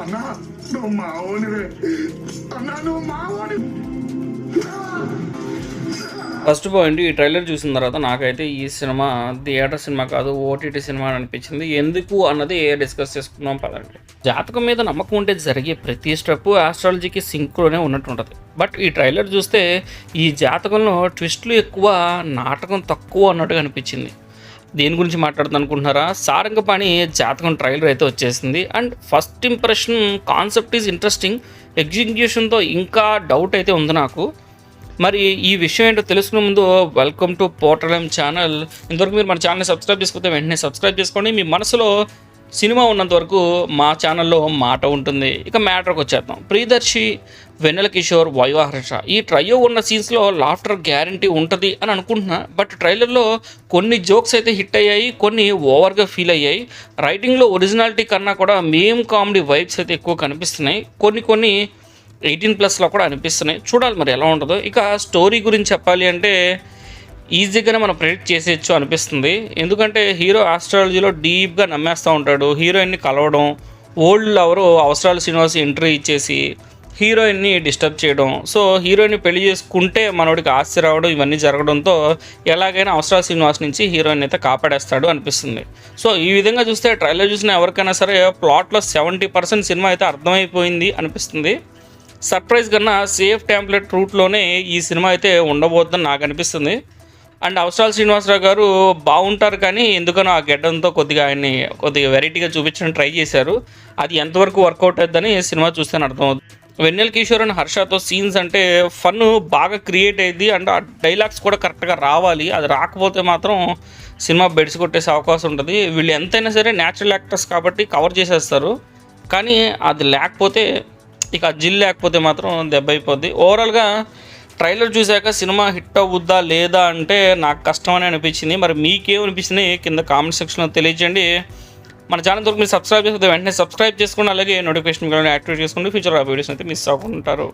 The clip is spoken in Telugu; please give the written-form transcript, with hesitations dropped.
అన్నా నువ్వు మావోనివే, అన్నా నువ్వు మావోని. ఫస్ట్ పాయింట్, ఈ ట్రైలర్ చూసిన తర్వాత నాకైతే ఈ సినిమా థియేటర్ సినిమా కాదు, ఓటీటీ సినిమా అని అనిపించింది. ఎందుకు అన్నది డిస్కస్ చేసుకుందాం పదండి. జాతకం మీద నమ్మకం ఉంటే జరిగే ప్రతి స్టెప్ ఆస్ట్రాలజీకి సింక్లోనే ఉన్నట్టు ఉంటుంది. బట్ ఈ ట్రైలర్ చూస్తే ఈ జాతకంలో ట్విస్టులు ఎక్కువ, నాటకం తక్కువ అన్నట్టుగా అనిపించింది. దేని గురించి మాట్లాడుతుంది అనుకుంటున్నారా? సారంగపాణి జాతకం ట్రైలర్ అయితే వచ్చేసింది. And first impression concept is interesting, ఎగ్జిక్యూషన్తో ఇంకా డౌట్ అయితే ఉంది నాకు. మరి ఈ విషయం ఏంటో తెలుసుకునే ముందు వెల్కమ్ టు పోర్టల్ ఛానల్. ఇంతవరకు మీరు మన ఛానల్ని సబ్స్క్రైబ్ చేసుకుంటే వెంటనే సబ్స్క్రైబ్ చేసుకోండి. మీ మనసులో సినిమా ఉన్నంత వరకు మా ఛానల్లో మాట ఉంటుంది. ఇక మ్యాటర్కి వచ్చేద్దాం. ప్రియదర్శి, వెన్నెల కిషోర్, వైవా హర్ష ఈ ట్రయో ఉన్న సీన్స్లో లాఫ్టర్ గ్యారంటీ ఉంటుంది అని అనుకుంటున్నా. బట్ ట్రైలర్లో కొన్ని జోక్స్ అయితే హిట్ అయ్యాయి, కొన్ని ఓవర్గా ఫీల్ అయ్యాయి. రైటింగ్లో ఒరిజినాలిటీ కన్నా కూడా మేమ్ కామెడీ వైబ్స్ అయితే ఎక్కువ కనిపిస్తున్నాయి. కొన్ని 18+ కూడా అనిపిస్తున్నాయి. చూడాలి మరి ఎలా ఉంటుందో. ఇక స్టోరీ గురించి చెప్పాలి అంటే ఈజీగానే మనం ప్రెడిక్ట్ చేసేయచ్చు అనిపిస్తుంది. ఎందుకంటే హీరో ఆస్ట్రాలజీలో డీప్గా నమ్మేస్తూ ఉంటాడు. హీరోయిన్ని కలవడం, ఓల్డ్ లవరు అవసరాల శ్రీనివాస్ ఎంట్రీ ఇచ్చేసి హీరోయిన్ని డిస్టర్బ్ చేయడం, సో హీరోయిన్ని పెళ్లి చేసుకుంటే మనోడికి ఆస్తి రావడం, ఇవన్నీ జరగడంతో ఎలాగైనా అవసరాల శ్రీనివాస్ నుంచి హీరోయిన్ అయితే కాపాడేస్తాడు అనిపిస్తుంది. సో ఈ విధంగా చూస్తే ట్రైలర్ చూసిన ఎవరికైనా సరే ప్లాట్లో 70% సినిమా అయితే అర్థమైపోయింది అనిపిస్తుంది. సర్ప్రైజ్ కన్నా సేఫ్ టెంప్లెట్ రూట్లోనే ఈ సినిమా అయితే ఉండబోతుందని నాకు అనిపిస్తుంది. అండ్ అవసరాల శ్రీనివాసరావు గారు బాగుంటారు, కానీ ఎందుకనో ఆ గెడ్డంతో కొద్దిగా వెరైటీగా చూపించడానికి ట్రై చేశారు. అది ఎంతవరకు వర్కౌట్ అవుతుందని సినిమా చూస్తేనే అర్థమవుతుంది. వెన్నెల కిషోర్ అండ్ హర్షతో సీన్స్ అంటే ఫన్ బాగా క్రియేట్ అయ్యింది. అండ్ ఆ డైలాగ్స్ కూడా కరెక్ట్గా రావాలి. అది రాకపోతే మాత్రం సినిమా బెడ్స్ కొట్టేసే అవకాశం ఉంటుంది. వీళ్ళు ఎంతైనా సరే న్యాచురల్ యాక్టర్స్ కాబట్టి కవర్ చేసేస్తారు, కానీ అది లేకపోతే ఇక జిల్ లేకపోతే మాత్రం దెబ్బ అయిపోద్ది. ఓవరాల్గా ట్రైలర్ చూశాక సినిమా హిట్ అవుద్దా లేదా అంటే నాకు కష్టమని అనిపించింది. మరి మీకేమనిపించింది కింద కామెంట్ సెక్షన్లో తెలియజేయండి. మన ఛానల్ వరకు మీరు సబ్స్క్రైబ్ చేస్తే వెంటనే సబ్స్క్రైబ్ చేసుకోండి. అలాగే నోటిఫికేషన్ యాక్టివేట్ చేసుకోండి. ఫ్యూచర్ వీడియోస్ అయితే మిస్ అవ్వకుంటారు.